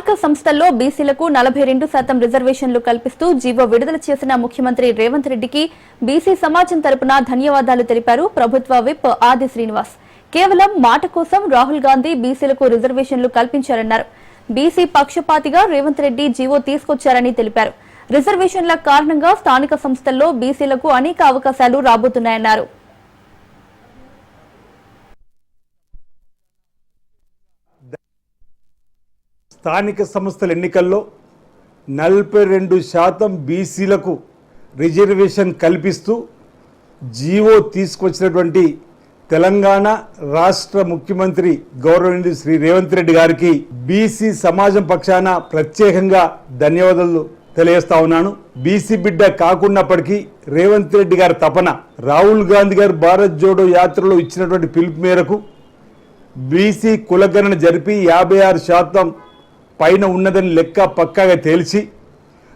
స్థానిక సంస్థల్లో బీసీలకు 42% రిజర్వేషన్లు కల్పిస్తూ జీవో విడుదల చేసిన ముఖ్యమంత్రి రేవంత్ రెడ్డికి బీసీ సమాజం తరపున ధన్యవాదాలు తెలిపారు ప్రభుత్వ విప్ ఆది శ్రీనివాస్. కేవలం మాట కోసం రాహుల్ గాంధీ బీసీలకు రిజర్వేషన్లు కల్పించారన్నారు. బీసీ పక్షపాతిగా రేవంత్ రెడ్డి జీవో తీసుకొచ్చారని తెలిపారు. రిజర్వేషన్ల కారణంగా స్థానిక సంస్థల్లో బీసీలకు అనేక అవకాశాలు రాబోతున్నాయన్నారు. స్థానిక సంస్థల ఎన్నికల్లో 42% బీసీలకు రిజర్వేషన్ కల్పిస్తూ జీవో తీసుకొచ్చినటువంటి తెలంగాణ రాష్ట్ర ముఖ్యమంత్రి గౌరవనీయులు శ్రీ రేవంత్ రెడ్డి గారికి బీసీ సమాజం పక్షాన ప్రత్యేకంగా ధన్యవాదాలు తెలియజేస్తా ఉన్నాను. బీసీ బిడ్డ కాకున్నప్పటికీ రేవంత్ రెడ్డి గారి తపన, రాహుల్ గాంధీ గారు భారత్ జోడో యాత్రలో ఇచ్చినటువంటి పిలుపు మేరకు బీసీ కులగణన జరిపి 56% పైన ఉన్నదని లెక్క పక్కాగా తేల్చి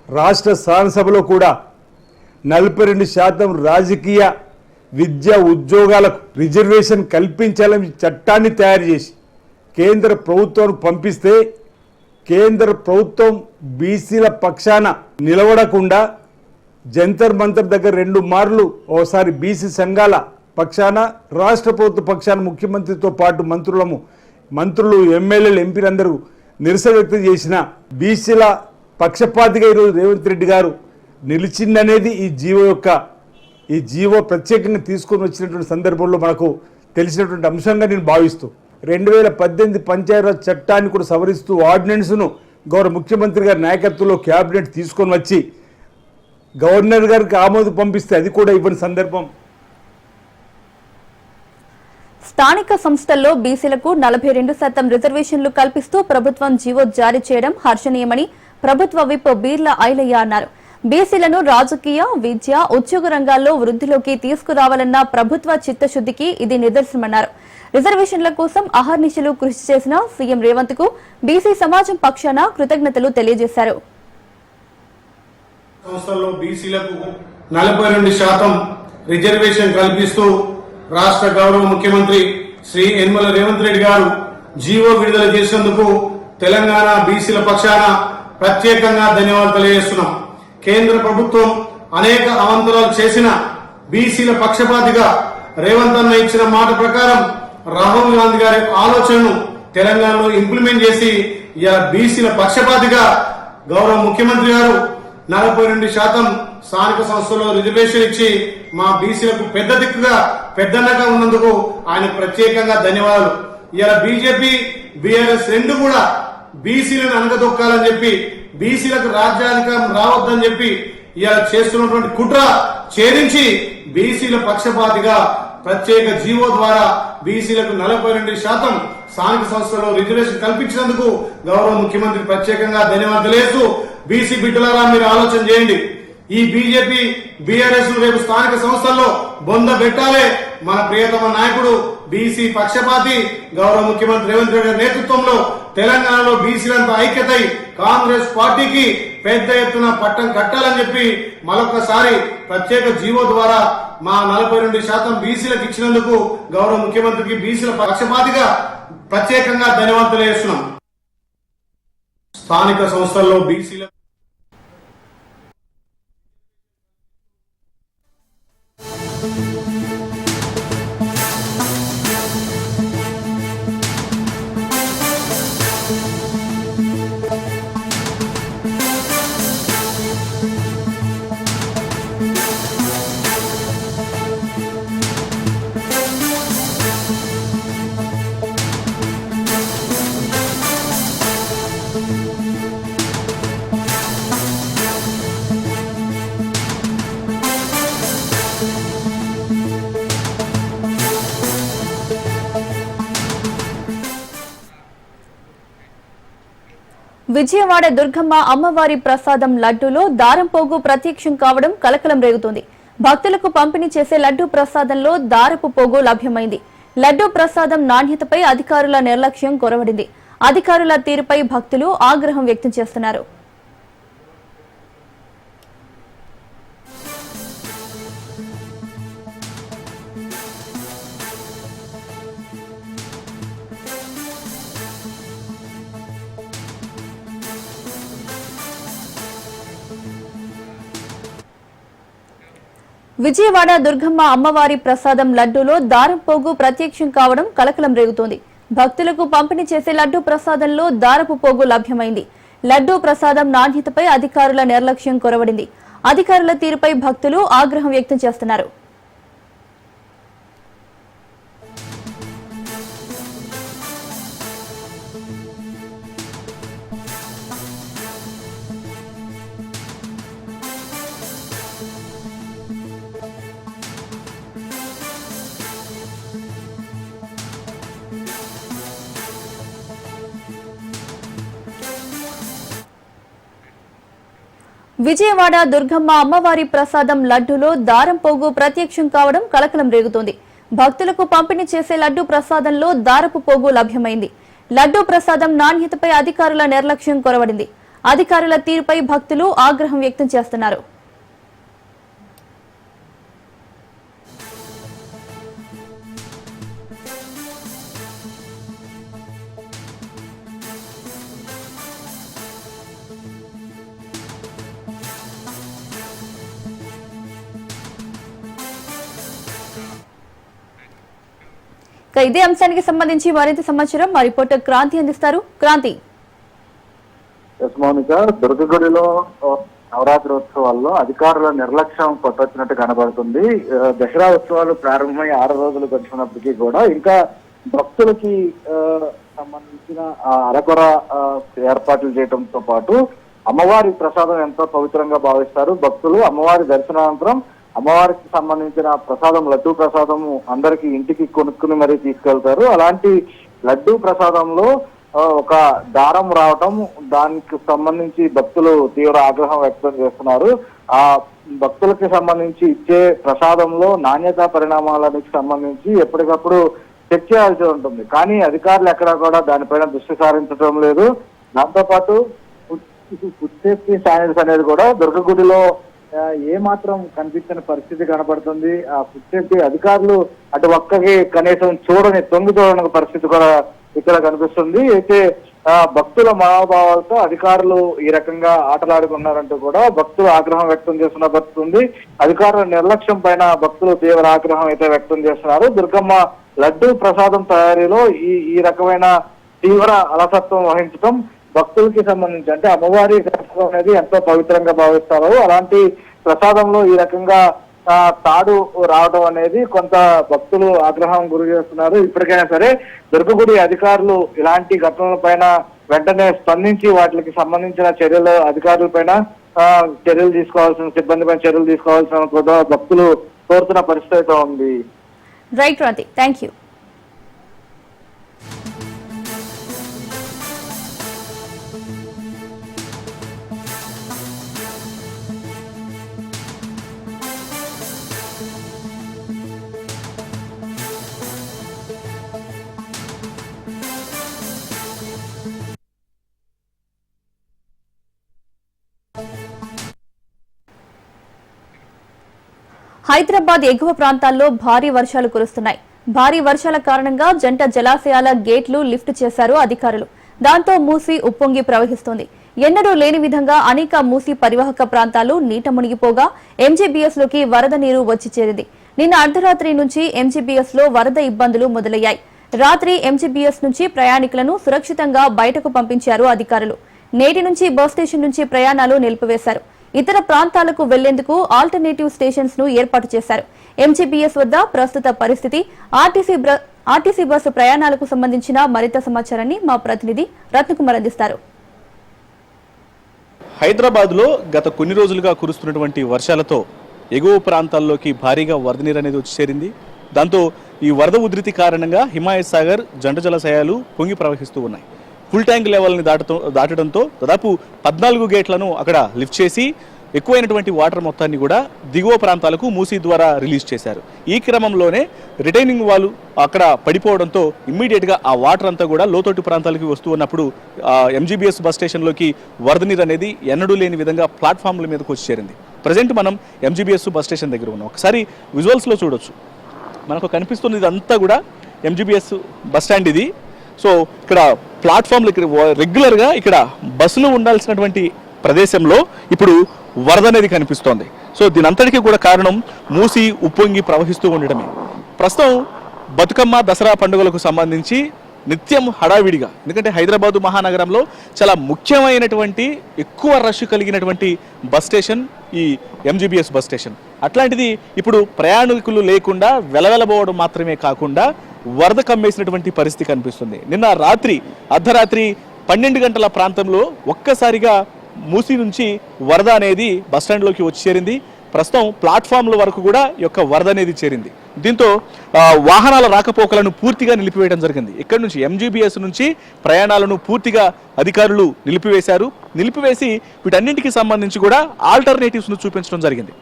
రాష్ట్ర శాసనసభలో కూడా 42% రాజకీయ విద్యా ఉద్యోగాలకు రిజర్వేషన్ కల్పించాలని చట్టాన్ని తయారు చేసి కేంద్ర ప్రభుత్వానికి పంపిస్తే కేంద్ర ప్రభుత్వం బీసీల పక్షాన నిలబడకుండా జంతర్ మంతర్ దగ్గర 2 మార్లు ఓసారి బీసీ సంఘాల పక్షాన రాష్ట్ర ప్రభుత్వ పక్షాన ముఖ్యమంత్రితో పాటు మంత్రులు ఎమ్మెల్యేలు ఎంపీలందరూ నిరసన వ్యక్తం చేసిన బీసీల పక్షపాతిగా ఈరోజు రేవంత్ రెడ్డి గారు నిలిచిందనేది ఈ జీవో ప్రత్యేకంగా తీసుకొని వచ్చినటువంటి సందర్భంలో మనకు తెలిసినటువంటి అంశంగా నేను భావిస్తూ 2018 పంచాయతీరాజ్ చట్టాన్ని కూడా సవరిస్తూ ఆర్డినెన్స్ను గౌరవ ముఖ్యమంత్రి గారి నాయకత్వంలో క్యాబినెట్ తీసుకొని వచ్చి గవర్నర్ గారికి ఆమోదం పంపిస్తే అది కూడా ఇవ్వని సందర్భం. స్థానిక సంస్థల్లో బీసీలకు 42% రిజర్వేషన్లు కల్పిస్తూ ప్రభుత్వం జీవో జారీ చేయడం హర్షణీయమని ప్రభుత్వ విప్ బీర్ల ఐలయ్య అన్నారు. బీసీలను రాజకీయ, విద్య, ఉద్యోగ రంగాల్లో వృద్ధిలోకి తీసుకురావాలన్న ప్రభుత్వ చిత్తశుద్ధికి ఇది నిదర్శనమన్నారు. రిజర్వేషన్ల కోసం అహర్నిశలు కృషి చేసిన సీఎం రేవంత్ కు బీసీ సమాజం పక్షాన కృతజ్ఞతలు తెలియజేశారు. సంస్థల్లో బీసీలకు 42% రిజర్వేషన్ కల్పిస్తూ రాష్ట్ర గౌరవ ముఖ్యమంత్రి శ్రీ యనమల రేవంత్ రెడ్డి గారు జీవో విడుదల చేసేందుకు తెలంగాణ బీసీల పక్షాన ప్రత్యేకంగా ధన్యవాదాలు తెలియజేస్తున్నాం. కేంద్ర ప్రభుత్వం అనేక అవంతరాలు చేసిన బీసీల పక్షపాతిగా రేవంత్ అన్న ఇచ్చిన మాట ప్రకారం రాహుల్ గాంధీ గారి ఆలోచనను తెలంగాణలో ఇంప్లిమెంట్ చేసి బీసీల పక్షపాతిగా గౌరవ ముఖ్యమంత్రి గారు 42% స్థానిక సంస్థల్లో రిజర్వేషన్ ఇచ్చి మా బీసీలకు పెద్ద దిక్కుగా పెద్దన్నగా ఉన్నందుకు ఆయన ప్రత్యేకంగా ధన్యవాదాలు. ఇలా బీజేపీ బీఆర్ఎస్ రెండు కూడా బీసీలను అనగదొక్కాలని చెప్పి బీసీలకు రాజ్యాధికారం రావద్దని చెప్పి ఇలా చేస్తున్నటువంటి కుట్ర ఛేదించి బీసీల పక్షపాతిగా ప్రత్యేక జీవో ద్వారా బీసీలకు 42% స్థానిక సంస్థల్లో రిజర్వేషన్ కల్పించినందుకు గౌరవ ముఖ్యమంత్రి ప్రత్యేకంగా ధన్యవాదాలు తెలియజేస్తూ బీసీ బిడ్డలారా మీరు ఆలోచన చేయండి. ఈ బీజేపీ బీఆర్ఎస్ రేపు స్థానిక సంస్థల్లో బొంద పెట్టాలే. మన ప్రియతమ నాయకుడు బీసీ పక్షపాతి గౌరవ ముఖ్యమంత్రి రేవంత్ రెడ్డి నేతృత్వంలో తెలంగాణలో బీసీలంతా ఐక్యతై కాంగ్రెస్ పార్టీకి పెద్ద ఎత్తున పట్టం కట్టాలని చెప్పి మరొకసారి ప్రత్యేక జీవో ద్వారా మా 42% బీసీలకు ఇచ్చినందుకు గౌరవ ముఖ్యమంత్రికి బీసీల పక్షపాతిగా ప్రత్యేకంగా ధన్యవాదాలు తెలియజేస్తున్నాం. స్థానిక సంస్థల్లో బీసీల విజయవాడ దుర్గమ్మ అమ్మవారి ప్రసాదం లడ్డూలో దారం పోగు ప్రత్యక్షం కావడం కలకలం రేగుతోంది. భక్తులకు పంపిణీ చేసే లడ్డూ ప్రసాదంలో దారపు పోగు లభ్యమైంది. లడ్డూ ప్రసాదం నాణ్యతపై అధికారుల నిర్లక్ష్యం కొరవడింది. అధికారుల తీరుపై భక్తులు ఆగ్రహం వ్యక్తం చేస్తున్నారు. విజయవాడ దుర్గమ్మ అమ్మవారి ప్రసాదం లడ్డూలో దారం పోగు ప్రత్యక్షం కావడం కలకలం రేగుతోంది. భక్తులకు పంపిణీ చేసే లడ్డూ ప్రసాదంలో దారపు పోగు లభ్యమైంది. లడ్డూ ప్రసాదం నాణ్యతపై అధికారుల నిర్లక్ష్యం కొరవడింది. అధికారుల తీరుపై భక్తులు ఆగ్రహం వ్యక్తం చేస్తున్నారు. విజయవాడ దుర్గమ్మ అమ్మవారి ప్రసాదం లడ్డూలో దారం పోగు ప్రత్యక్షం కావడం కలకలం రేగుతోంది. భక్తులకు పంపిణీ చేసే లడ్డూ ప్రసాదంలో దారపు పోగు లభ్యమైంది. లడ్డూ ప్రసాదం నాణ్యతపై అధికారుల నిర్లక్ష్యం కొరవడింది. అధికారుల తీరుపై భక్తులు ఆగ్రహం వ్యక్తం చేస్తున్నారు. ఇదే అంశానికి సంబంధించి మరింత సమాచారం మా రిపోర్టర్ క్రాంతి అందిస్తారు. క్రాంతి. దుర్గగుడిలో నవరాత్రి ఉత్సవాల్లో అధికారుల నిర్లక్ష్యం కొట్టొచ్చినట్టు కనబడుతుంది. దసరా ఉత్సవాలు ప్రారంభమై 6 రోజులు గడిచినప్పటికీ కూడా ఇంకా భక్తులకి సంబంధించిన అరకొర ఏర్పాట్లు చేయడంతో పాటు అమ్మవారి ప్రసాదం ఎంతో పవిత్రంగా భావిస్తారు భక్తులు. అమ్మవారి దర్శనానంతరం అమ్మవారికి సంబంధించిన ప్రసాదం లడ్డూ ప్రసాదము అందరికి ఇంటికి కొనుక్కుని మరీ తీసుకెళ్తారు. అలాంటి లడ్డూ ప్రసాదంలో ఒక దారం రావటం, దానికి సంబంధించి భక్తులు తీవ్ర ఆగ్రహం వ్యక్తం చేస్తున్నారు. ఆ భక్తులకి సంబంధించి ఇచ్చే ప్రసాదంలో నాణ్యతా పరిణామాలకు సంబంధించి ఎప్పటికప్పుడు చెక్ చేయాల్సి ఉంటుంది. కానీ అధికారులు ఎక్కడా కూడా దానిపైన దృష్టి సారించడం లేదు. దాంతోపాటు ఫుడ్ సేఫ్టీ స్టాండర్డ్స్ అనేది కూడా దుర్గగుడిలో ఏ మాత్రం కనిపించిన పరిస్థితి కనబడుతుంది. ఆ ఫుడ్ సేఫ్టీ అధికారులు అటు ఒక్కకి కనీసం తొంగి చూడని పరిస్థితి కూడా ఇక్కడ కనిపిస్తుంది. అయితే భక్తుల మనోభావాలతో అధికారులు ఈ రకంగా ఆటలాడుకున్నారంటూ కూడా భక్తులు ఆగ్రహం వ్యక్తం చేస్తున్న పరిస్థితి ఉంది. అధికారుల నిర్లక్ష్యం పైన భక్తులు తీవ్ర ఆగ్రహం అయితే వ్యక్తం చేస్తున్నారు. దుర్గమ్మ లడ్డూ ప్రసాదం తయారీలో ఈ రకమైన తీవ్ర అలసత్వం వహించడం భక్తులకి సంబంధించి, అంటే అమ్మవారి ప్రసాదం అనేది ఎంతో పవిత్రంగా భావిస్తారు. అలాంటి ప్రసాదంలో ఈ రకంగా తాడు రావడం అనేది కొంత భక్తులు ఆగ్రహం గురి చేస్తున్నారు. ఇప్పటికైనా సరే దుర్గగుడి అధికారులు ఇలాంటి ఘటనల పైన వెంటనే స్పందించి వాటికి సంబంధించిన చర్యలు అధికారుల పైన చర్యలు తీసుకోవాల్సిన, సిబ్బంది పైన చర్యలు తీసుకోవాల్సిన కూడా భక్తులు కోరుతున్న పరిస్థితి ఉంది. Right Kranthi, thank you. Hyderabad ఎగువ ప్రాంతాల్లో భారీ వర్షాలు కురుస్తున్నాయి. భారీ వర్షాల కారణంగా జంట జలాశయాల గేట్లు లిఫ్ట్ చేశారు అధికారులు. దాంతో మూసీ ఉప్పొంగి ప్రవహిస్తోంది. ఎన్నడూ లేని విధంగా అనేక మూసీ పరివాహక ప్రాంతాలు నీట మునిగిపోగా ఎంజీబీఎస్ లోకి వరద నీరు వచ్చి చేరింది. నిన్న అర్ధరాత్రి నుంచి ఎంజీబీఎస్ లో వరద ఇబ్బందులు మొదలయ్యాయి. రాత్రి ఎంజీబీఎస్ నుంచి ప్రయాణికులను సురక్షితంగా బయటకు పంపించారు అధికారులు. నేటి నుంచి బస్ స్టేషన్ నుంచి ప్రయాణాలు నిలిపివేశారు. ఇతర ప్రాంతాలకు వెళ్లేందుకు ఆల్టర్నేటివ్ స్టేషన్స్ ను ఏర్పాటు చేశారు. ఎంజీబీఎస్ వద్ద ప్రస్తుత పరిస్థితి, ఆర్టీసీ బస్సు ప్రయాణాలకు సంబంధించిన మరింత సమాచారాన్ని మా ప్రతినిధి రత్నకుమార్ అందిస్తారు. హైదరాబాద్ లో గత కొన్ని రోజులుగా కురుస్తున్నటువంటి వర్షాలతో ఎగువ ప్రాంతాల్లోకి భారీగా వరద నీరు అనేది వచ్చి చేరింది. దాంతో ఈ వరద ఉధృతి కారణంగా హిమాయత్ సాగర్ జంట జలాశయాలు పొంగి ప్రవహిస్తూ ఉన్నాయి. ఫుల్ ట్యాంక్ లెవెల్ని దాటడంతో దాదాపు 14 గేట్లను అక్కడ లిఫ్ట్ చేసి ఎక్కువైనటువంటి వాటర్ మొత్తాన్ని కూడా దిగువ ప్రాంతాలకు మూసీ ద్వారా రిలీజ్ చేశారు. ఈ క్రమంలోనే రిటైనింగ్ వాల్ అక్కడ పడిపోవడంతో ఇమ్మీడియట్గా ఆ వాటర్ అంతా కూడా లోతట్టు ప్రాంతాలకి వస్తూ ఉన్నప్పుడు ఎంజీబీఎస్ బస్ స్టేషన్లోకి వరద నీరు అనేది ఎన్నడూ లేని విధంగా ప్లాట్ఫామ్ల మీదకి వచ్చి చేరింది. ప్రజెంట్ మనం ఎంజీబీఎస్ బస్ స్టేషన్ దగ్గర ఉన్నాం. ఒకసారి విజువల్స్లో చూడొచ్చు, మనకు కనిపిస్తుంది ఇదంతా కూడా ఎంజీబీఎస్ బస్ స్టాండ్ ఇది. సో ఇక్కడ ప్లాట్ఫామ్లు ఇక్కడ రెగ్యులర్గా ఇక్కడ బస్సులు ఉండాల్సినటువంటి ప్రదేశంలో ఇప్పుడు వరద అనేది కనిపిస్తోంది. సో దీని అంతటికీ కూడా కారణం మూసి ఉప్పొంగి ప్రవహిస్తూ ఉండడమే. ప్రస్తుతం బతుకమ్మ దసరా పండుగలకు సంబంధించి నిత్యం హడావిడిగా, ఎందుకంటే హైదరాబాదు మహానగరంలో చాలా ముఖ్యమైనటువంటి ఎక్కువ రష్ కలిగినటువంటి బస్ స్టేషన్ ఈ ఎంజీబీఎస్ బస్ స్టేషన్. అట్లాంటిది ఇప్పుడు ప్రయాణికులు లేకుండా వెలవెలబోవడం మాత్రమే కాకుండా వరద కమ్మేసినటువంటి పరిస్థితి కనిపిస్తుంది. నిన్న రాత్రి అర్ధరాత్రి 12 గంటల ప్రాంతంలో ఒక్కసారిగా మూసి నుంచి వరద అనేది బస్టాండ్లోకి వచ్చి చేరింది. ప్రస్తుతం ప్లాట్ఫామ్ల వరకు కూడా ఈ యొక్క వరద అనేది చేరింది. దీంతో వాహనాల రాకపోకలను పూర్తిగా నిలిపివేయడం జరిగింది. ఇక్కడ నుంచి ఎంజీబీఎస్ నుంచి ప్రయాణాలను పూర్తిగా అధికారులు నిలిపివేసి వీటన్నింటికి సంబంధించి కూడా ఆల్టర్నేటివ్స్ను చూపించడం జరిగింది.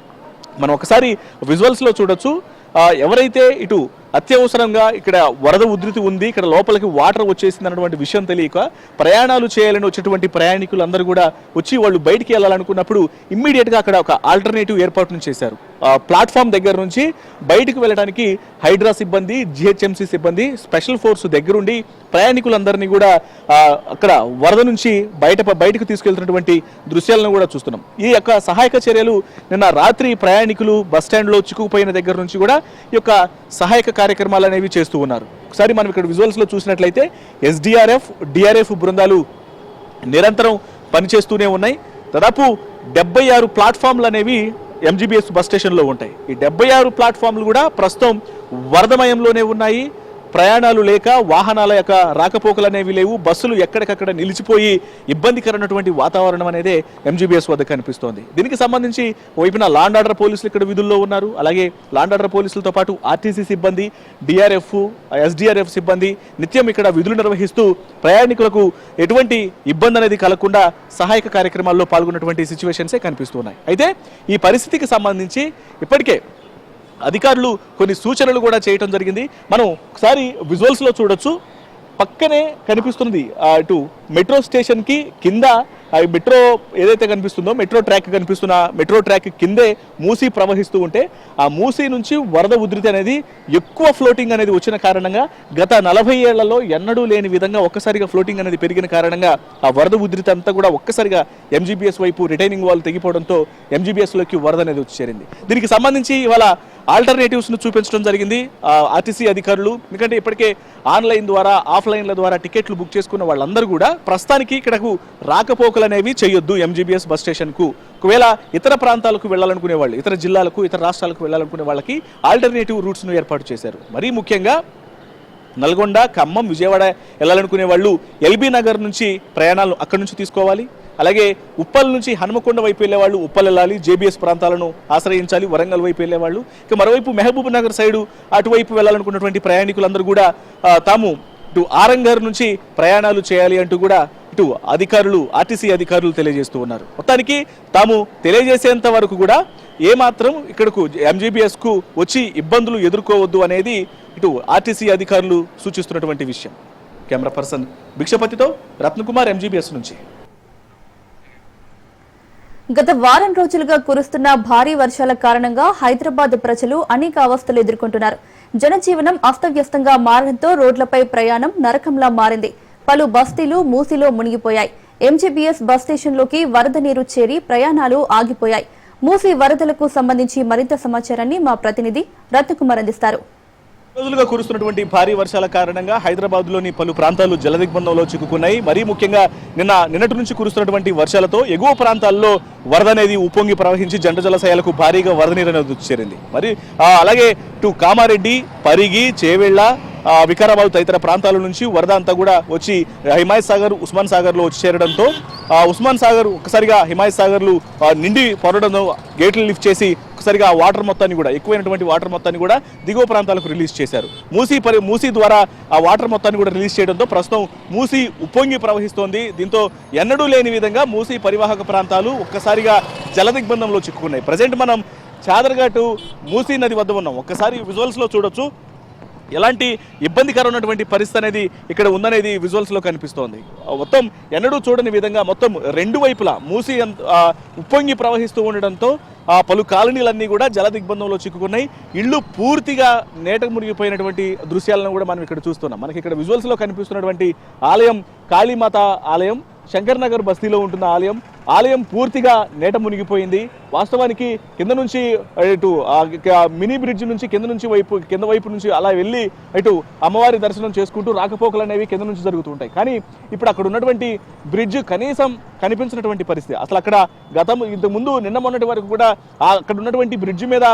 మనం ఒకసారి విజువల్స్లో చూడొచ్చు. ఎవరైతే ఇటు అత్యవసరంగా ఇక్కడ వరద ఉధృతి ఉంది, ఇక్కడ లోపలికి వాటర్ వచ్చేసింది అన్నటువంటి విషయం తెలియక ప్రయాణాలు చేయాలని వచ్చేటువంటి ప్రయాణికులు అందరూ కూడా వచ్చి వాళ్ళు బయటికి వెళ్ళాలనుకున్నప్పుడు ఇమ్మీడియట్గా అక్కడ ఒక ఆల్టర్నేటివ్ ఏర్పాటును చేశారు. ప్లాట్ఫామ్ దగ్గర నుంచి బయటకు వెళ్ళడానికి హైడ్రా సిబ్బంది, జిహెచ్ఎంసీ సిబ్బంది, స్పెషల్ ఫోర్స్ దగ్గరుండి ప్రయాణికులందరినీ కూడా అక్కడ వరద నుంచి బయటకు తీసుకెళ్తున్నటువంటి దృశ్యాలను కూడా చూస్తున్నాం. ఈ యొక్క సహాయక చర్యలు నిన్న రాత్రి ప్రయాణికులు బస్టాండ్లో చిక్కుకుపోయిన దగ్గర నుంచి కూడా ఈ యొక్క సహాయక కార్యక్రమాలు అనేవి చేస్తూ ఉన్నారు. ఒకసారి మనం ఇక్కడ విజువల్స్లో చూసినట్లయితే ఎస్డిఆర్ఎఫ్, డిఆర్ఎఫ్ బృందాలు నిరంతరం పనిచేస్తూనే ఉన్నాయి. దాదాపు 76 ప్లాట్ఫామ్లు అనేవి ఎంజీబీఎస్ బస్ స్టేషన్లో ఉంటాయి. ఈ 76 ప్లాట్ఫామ్లు కూడా ప్రస్తుతం వరదమయంలోనే ఉన్నాయి. ప్రయాణాలు లేక వాహనాల యొక్క రాకపోకలు అనేవి లేవు. బస్సులు ఎక్కడికక్కడ నిలిచిపోయి ఇబ్బందికరమైనటువంటి వాతావరణం అనేది ఎంజీబీఎస్ వద్ద కనిపిస్తోంది. దీనికి సంబంధించి వైపున లాండ్ ఆర్డర్ పోలీసులు ఇక్కడ విధుల్లో ఉన్నారు. అలాగే లాండ్ ఆర్డర్ పోలీసులతో పాటు ఆర్టీసీ సిబ్బంది, డిఆర్ఎఫ్, ఎస్డిఆర్ఎఫ్ సిబ్బంది నిత్యం ఇక్కడ విధులు నిర్వహిస్తూ ప్రయాణికులకు ఎటువంటి ఇబ్బంది అనేది కలగకుండా సహాయక కార్యక్రమాల్లో పాల్గొన్నటువంటి సిచ్యువేషన్సే కనిపిస్తున్నాయి. అయితే ఈ పరిస్థితికి సంబంధించి ఇప్పటికే అధికారులు కొన్ని సూచనలు కూడా చేయటం జరిగింది. మనం ఒకసారి విజువల్స్లో చూడొచ్చు. పక్కనే కనిపిస్తుంది ఇటు మెట్రో స్టేషన్కి కింద మెట్రో ఏదైతే కనిపిస్తుందో మెట్రో ట్రాక్ కనిపిస్తున్న మెట్రో ట్రాక్ కిందే మూసి ప్రవహిస్తూ ఉంటే ఆ మూసి నుంచి వరద ఉధృతి అనేది ఎక్కువ ఫ్లోటింగ్ అనేది వచ్చిన కారణంగా గత 40 ఏళ్లలో ఎన్నడూ లేని విధంగా ఒక్కసారిగా ఫ్లోటింగ్ అనేది పెరిగిన కారణంగా ఆ వరద ఉధృతి అంతా కూడా ఒక్కసారిగా ఎంజీబీఎస్ వైపు రిటైనింగ్ వాల్ తెగిపోవడంతో ఎంజీబీఎస్లోకి వరద అనేది వచ్చి చేరింది. దీనికి సంబంధించి ఇవాళ ఆల్టర్నేటివ్స్ను చూపించడం జరిగింది ఆర్టీసీ అధికారులు. ఎందుకంటే ఇప్పటికే ఆన్లైన్ ద్వారా, ఆఫ్లైన్ల ద్వారా టికెట్లు బుక్ చేసుకున్న వాళ్ళందరూ కూడా ప్రస్తుతానికి ఇక్కడకు రాకపోకలు అనేవి చేయొద్దు ఎంజీబీఎస్ బస్ స్టేషన్కు. ఒకవేళ ఇతర ప్రాంతాలకు వెళ్ళాలనుకునే వాళ్ళు, ఇతర జిల్లాలకు, ఇతర రాష్ట్రాలకు వెళ్ళాలనుకునే వాళ్ళకి ఆల్టర్నేటివ్ రూట్స్ను ఏర్పాటు చేశారు. మరీ ముఖ్యంగా నల్గొండ, ఖమ్మం, విజయవాడ వెళ్ళాలనుకునే వాళ్ళు ఎల్బీ నగర్ నుంచి ప్రయాణాలు అక్కడి నుంచి తీసుకోవాలి. అలాగే ఉప్పల్ నుంచి హనుమకొండ వైపు వెళ్ళేవాళ్ళు ఉప్పల్ వెళ్ళాలి, జేబీఎస్ ప్రాంతాలను ఆశ్రయించాలి, వరంగల్ వైపు వెళ్ళేవాళ్ళు. ఇక మరోవైపు మహబూబ్ నగర్ సైడు అటువైపు వెళ్ళాలనుకున్నటువంటి ప్రయాణికులందరూ కూడా తాము ఇటు ఆరంగర్ నుంచి ప్రయాణాలు చేయాలి అంటూ కూడా ఇటు అధికారులు, ఆర్టీసీ అధికారులు తెలియజేస్తూ ఉన్నారు. మొత్తానికి తాము తెలియజేసేంత వరకు కూడా ఏమాత్రం ఇక్కడకు ఎంజీబీఎస్కు వచ్చి ఇబ్బందులు ఎదుర్కోవద్దు అనేది ఇటు ఆర్టీసీ అధికారులు సూచిస్తున్నటువంటి విషయం. కెమెరా పర్సన్ భిక్షపతితో రత్నకుమార్, ఎంజీబీఎస్ నుంచి. గత వారం రోజులుగా కురుస్తున్న భారీ వర్షాల కారణంగా హైదరాబాద్ ప్రజలు అనేక అవస్థలు ఎదుర్కొంటున్నారు. జనజీవనం అస్తవ్యస్తంగా మారడంతో రోడ్లపై ప్రయాణం నరకంలా మారింది. పలు బస్తీలు మూసిలో మునిగిపోయాయి. ఎంజీబీఎస్ బస్ స్టేషన్లోకి వరద నీరు చేరి ప్రయాణాలు ఆగిపోయాయి. మూసి వరదలకు సంబంధించి మరింత సమాచారాన్ని మా ప్రతినిధి రత్నకుమార్ అందిస్తారు. రోజులుగా కురుస్తున్నటువంటి భారీ వర్షాల కారణంగా హైదరాబాద్లోని పలు ప్రాంతాలు జలదిగ్బంధంలో చిక్కుకున్నాయి. మరీ ముఖ్యంగా నిన్నటి నుంచి కురుస్తున్నటువంటి వర్షాలతో ఎగువ ప్రాంతాల్లో వరద అనేది ఉప్పొంగి ప్రవహించి జంట జలాశయాలకు భారీగా వరద నీరు అనేది చేరింది. మరి అలాగే ఇటు కామారెడ్డి, పరిగి, చేవెళ్ల, వికారాబాద్ తదితర ప్రాంతాల నుంచి వరద అంతా కూడా వచ్చి హిమాయత్ సాగర్, ఉస్మాన్ సాగర్లో వచ్చి చేరడంతో ఉస్మాన్ సాగర్ ఒక్కసారిగా హిమాయత్ సాగర్లు నిండి పొరడంతో గేట్లు లిఫ్ట్ చేసి ఒక్కసారిగా ఆ వాటర్ మొత్తాన్ని కూడా, ఎక్కువైనటువంటి వాటర్ మొత్తాన్ని కూడా దిగువ ప్రాంతాలకు రిలీజ్ చేశారు. మూసీ ద్వారా ఆ వాటర్ మొత్తాన్ని కూడా రిలీజ్ చేయడంతో ప్రస్తుతం మూసీ ఉప్పొంగి ప్రవహిస్తోంది. దీంతో ఎన్నడూ లేని విధంగా మూసీ పరివాహక ప్రాంతాలు ఒక్కసారిగా జలదిగ్బంధంలో చిక్కుకున్నాయి. ప్రజెంట్ మనం చాదర్ఘాటు మూసీ నది వద్ద ఉన్నాం. ఒక్కసారి విజువల్స్లో చూడొచ్చు ఎలాంటి ఇబ్బందికరమైనటువంటి పరిస్థితి అనేది ఇక్కడ ఉందనేది విజువల్స్లో కనిపిస్తోంది. మొత్తం ఎన్నడూ చూడని విధంగా మొత్తం రెండు వైపులా మూసి ఉప్పొంగి ప్రవహిస్తూ ఉండడంతో పలు కాలనీలన్నీ కూడా జల దిగ్బంధంలో చిక్కుకున్నాయి. ఇళ్ళు పూర్తిగా నేట మునిగిపోయినటువంటి దృశ్యాలను కూడా మనం ఇక్కడ చూస్తున్నాం. మనకి ఇక్కడ విజువల్స్లో కనిపిస్తున్నటువంటి ఆలయం కాళీమాత ఆలయం, శంకర్ నగర్ బస్తీలో ఉంటున్న ఆలయం. ఆలయం పూర్తిగా నేట మునిగిపోయింది. వాస్తవానికి కింద నుంచి ఇటు మినీ బ్రిడ్జ్ నుంచి కింద వైపు నుంచి అలా వెళ్ళి ఇటు అమ్మవారి దర్శనం చేసుకుంటూ రాకపోకలు అనేవి కింద నుంచి జరుగుతూ ఉంటాయి. కానీ ఇప్పుడు అక్కడ ఉన్నటువంటి బ్రిడ్జ్ కనీసం కనిపించినటువంటి పరిస్థితి. అసలు అక్కడ ఇంతకుముందు నిన్న మొన్నటి వరకు కూడా అక్కడ ఉన్నటువంటి బ్రిడ్జ్ మీద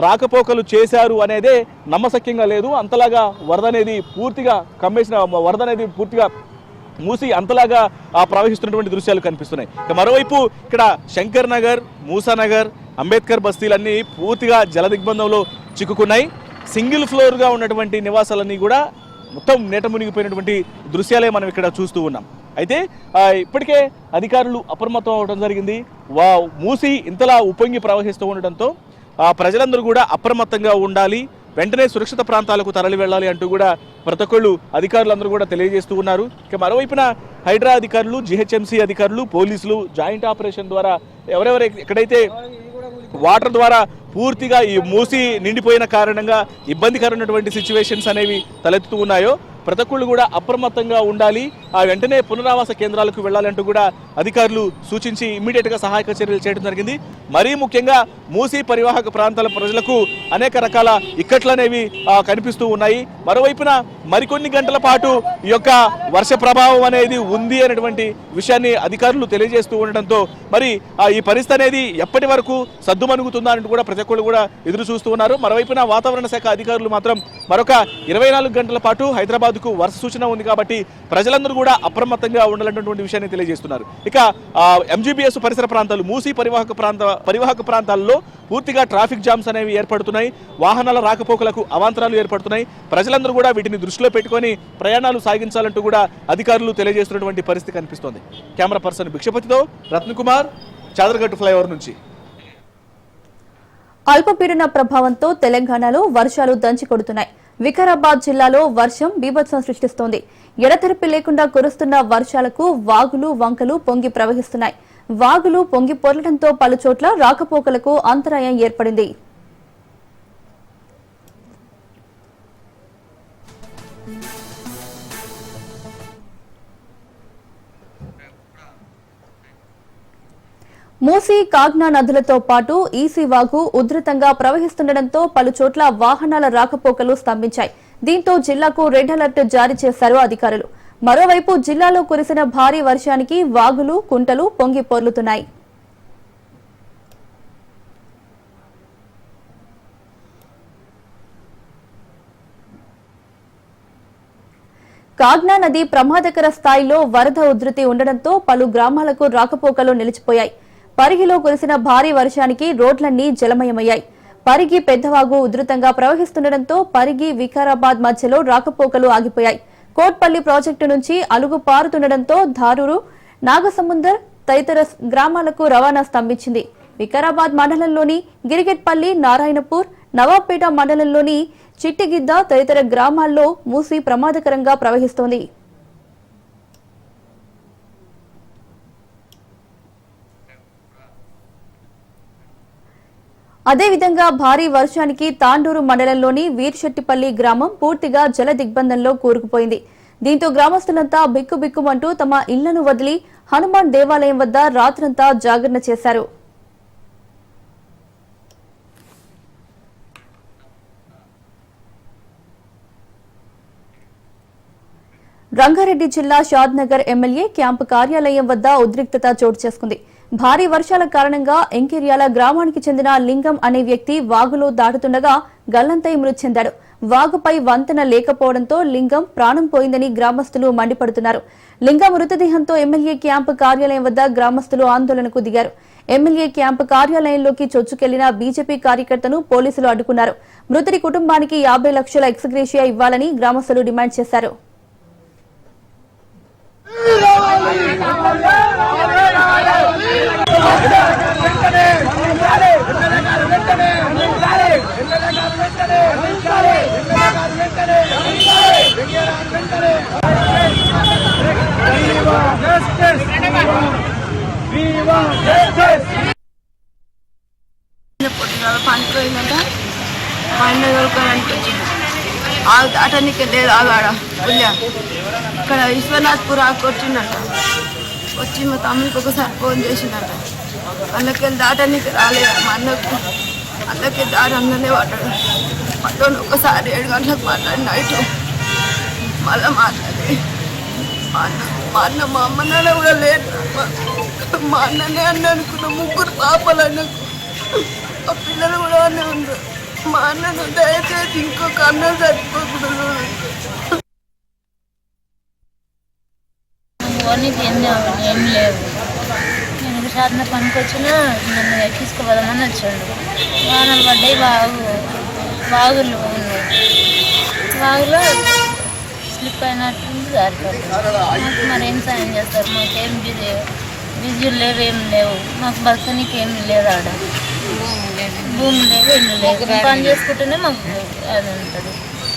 రాకపోకలు చేశారు అనేదే నమ్మశక్యంగా లేదు. అంతలాగా వరద అనేది పూర్తిగా వరద అనేది పూర్తిగా మూసి అంతలాగా ప్రవహిస్తున్నటువంటి దృశ్యాలు కనిపిస్తున్నాయి. ఇక మరోవైపు ఇక్కడ శంకర్ నగర్, మూసానగర్, అంబేద్కర్ బస్తీలన్నీ పూర్తిగా జల దిగ్బంధంలో చిక్కుకున్నాయి. సింగిల్ ఫ్లోర్గా ఉన్నటువంటి నివాసాలన్నీ కూడా మొత్తం నేట మునిగిపోయినటువంటి దృశ్యాలే మనం ఇక్కడ చూస్తూ ఉన్నాం. అయితే ఇప్పటికే అధికారులు అప్రమత్తం అవడం జరిగింది. మూసి ఇంతలా ఉప్పొంగి ప్రవహిస్తూ ఉండడంతో ప్రజలందరూ కూడా అప్రమత్తంగా ఉండాలి, వెంటనే సురక్షిత ప్రాంతాలకు తరలి వెళ్ళాలి అంటూ కూడా ప్రతి ఒక్కళ్ళు అధికారులందరూ కూడా తెలియజేస్తూ ఉన్నారు. ఇక మరోవైపున హైడ్రా అధికారులు, జిహెచ్ఎంసీ అధికారులు, పోలీసులు జాయింట్ ఆపరేషన్ ద్వారా ఎవరెవరు ఎక్కడైతే వాటర్ ద్వారా పూర్తిగా ఈ మూసి నిండిపోయిన కారణంగా ఇబ్బందికరమైనటువంటి సిచ్యువేషన్స్ అనేవి తలెత్తుతూ ఉన్నాయో ప్రతి ఒక్కళ్ళు కూడా అప్రమత్తంగా ఉండాలి, వెంటనే పునరావాస కేంద్రాలకు వెళ్ళాలంటూ కూడా అధికారులు సూచించి ఇమ్మీడియట్గా సహాయక చర్యలు చేయడం జరిగింది. మరీ ముఖ్యంగా మూసీ పరివాహక ప్రాంతాల ప్రజలకు అనేక రకాల ఇక్కట్లు అనేవి కనిపిస్తూ ఉన్నాయి. మరోవైపున మరికొన్ని గంటల పాటు ఈ యొక్క వర్ష ప్రభావం అనేది ఉంది అనేటువంటి విషయాన్ని అధికారులు తెలియజేస్తూ ఉండడంతో మరి ఈ పరిస్థితి అనేది ఎప్పటి వరకు సద్దుమణుగుతుందా అని కూడా ప్రతి ఒక్కళ్ళు కూడా ఎదురు చూస్తూ ఉన్నారు. మరోవైపున వాతావరణ శాఖ అధికారులు మాత్రం మరొక 24 గంటల పాటు హైదరాబాద్కు వర్ష సూచన ఉంది కాబట్టి ప్రజలందరూ కూడా అప్రమత్తంగా ఉండాలన్నటువంటి విషయాన్ని తెలియజేస్తున్నారు. ఇక ఎంజీబీఎస్ పరిసర ప్రాంతాలు, మూసీ పరివాహక ప్రాంతాల్లో పూర్తిగా ట్రాఫిక్ జామ్స్ అనేవి ఏర్పడుతున్నాయి. వాహనాల రాకపోకలకు అవాంతరాలు ఏర్పడుతున్నాయి. ప్రజలందరూ కూడా వీటిని దృష్టిలో పెట్టుకొని ప్రయాణాలు సాగించాలంటూ కూడా అధికారులు తెలియజేస్తున్నటువంటి పరిస్థితి కనిపిస్తోంది. Camera person భిక్షపతితో Ratnakumar, Chaderghat flyover నుంచి. అల్పపీడన ప్రభావంతో తెలంగాణలో వర్షాలు దంచి కొడుతున్నాయి. వికారాబాద్ జిల్లాలో వర్షం బీభత్సం సృష్టిస్తోంది. ఎడతెరిపి లేకుండా కురుస్తున్న వర్షాలకు వాగులు, వంకలు పొంగి ప్రవహిస్తున్నాయి. వాగులు పొంగి పొర్లడంతో పలుచోట్ల రాకపోకలకు అంతరాయం ఏర్పడింది. మూసీ, కాగ్నా నదులతో పాటు ఈసీ వాగు ఉధృతంగా ప్రవహిస్తుండటంతో పలుచోట్ల వాహనాల రాకపోకలు స్తంభించాయి. దీంతో జిల్లాకు రెడ్ అలర్ట్ జారీ చేశారు అధికారులు. మరోవైపు జిల్లాలో కురిసిన భారీ వర్షానికి వాగులు, కుంటలు పొంగి పొర్లుతున్నాయి. కాగ్నా నది ప్రమాదకర స్థాయిలో వరద ఉధృతి ఉండడంతో పలు గ్రామాలకు రాకపోకలు నిలిచిపోయాయి. పరిగిలో కురిసిన భారీ వర్షానికి రోడ్లన్నీ జలమయమయ్యాయి. పరిగి పెద్దవాగు ఉధృతంగా ప్రవహిస్తుండటంతో పరిగి, వికారాబాద్ మధ్యలో రాకపోకలు ఆగిపోయాయి. కోట్పల్లి ప్రాజెక్టు నుంచి అలుగు పారుతుండటంతో ధారూరు, నాగసముందర్ తదితర గ్రామాలకు రవాణా స్తంభించింది. వికారాబాద్ మండలంలోని గిరిగెట్పల్లి, నారాయణపూర్, నవాబ్పేట మండలంలోని చిట్టిగిద్ద తదితర గ్రామాల్లో మూసి ప్రమాదకరంగా ప్రవహిస్తోంది. అదేవిధంగా భారీ వర్షానికి తాండూరు మండలంలోని వీర్శెట్టిపల్లి గ్రామం పూర్తిగా జల దిగ్బంధంలో కూరుకుపోయింది. దీంతో గ్రామస్తులంతా బిక్కుబిక్కుమంటూ తమ ఇళ్లను వదిలి హనుమాన్ దేవాలయం వద్ద రాత్రంతా జాగరణ చేశారు. రంగారెడ్డి జిల్లా షాద్నగర్ ఎమ్మెల్యే క్యాంపు కార్యాలయం వద్ద ఉద్రిక్తత చోటు చేసుకుంది. భారీ వర్షాల కారణంగా ఎంకిర్యాల గ్రామానికి చెందిన లింగం అనే వ్యక్తి వాగులో దాటుతుండగా గల్లంతై మృతి చెందాడు. వాగుపై వంతెన లేకపోవడంతో లింగం ప్రాణం పోయిందని గ్రామస్తులు మండిపడుతున్నారు. లింగం మృతదేహంతో ఎమ్మెల్యే క్యాంపు కార్యాలయం వద్ద గ్రామస్తులు ఆందోళనకు దిగారు. ఎమ్మెల్యే క్యాంపు కార్యాలయంలోకి చొచ్చుకెళ్లిన బీజేపీ కార్యకర్తను పోలీసులు అడ్డుకున్నారు. మృతుడి కుటుంబానికి 50 లక్షల ఎక్స్గ్రేషియా ఇవ్వాలని గ్రామస్తులు డిమాండ్ చేశారు. అటనికి లేదు ఆగాడ ఇక్కడ విశ్వనాథ్పుర వచ్చిందంట. వచ్చి మా తమ్ముడికి ఒకసారి ఫోన్ చేసినాడు. అందుకే దాటానికి రాలేదు మా అన్నకు. అందుకే దారి అందనే పడ్డాడు. పట్టుకొని ఒకసారి 7 గంటలకు మాట్లాడి నైట్ మళ్ళీ మాట్లాడి మా అన్న మా అమ్మ నాన్న కూడా లేరు. మా అన్ననే అన్న అనుకున్న 3 పాపలు అన్నకు. ఆ పిల్లలు కూడా అన్నీ ఉన్నారు. మా అన్నను దయచేసి ఇంకొక అన్న సరిపోకూడదు. ఏం లేవు. నేను సాధన పనికి వచ్చినా నన్ను తీసుకుపోదామని వచ్చాడు. వానలు పడ్డాయి, వాగులు ఉన్నాయి. వాగులో స్లిప్ అయినట్టుంది, జారిపోతుంది. మరి ఏం సాయం చేస్తారు? మాకేం విజులు లేవు, ఏం లేవు. మాకు బతకనికి ఏం లేదు. ఆడ భూమి లేదు, ఇల్లు లేదు. పని చేసుకుంటేనే మాకు అది ఉంటుంది.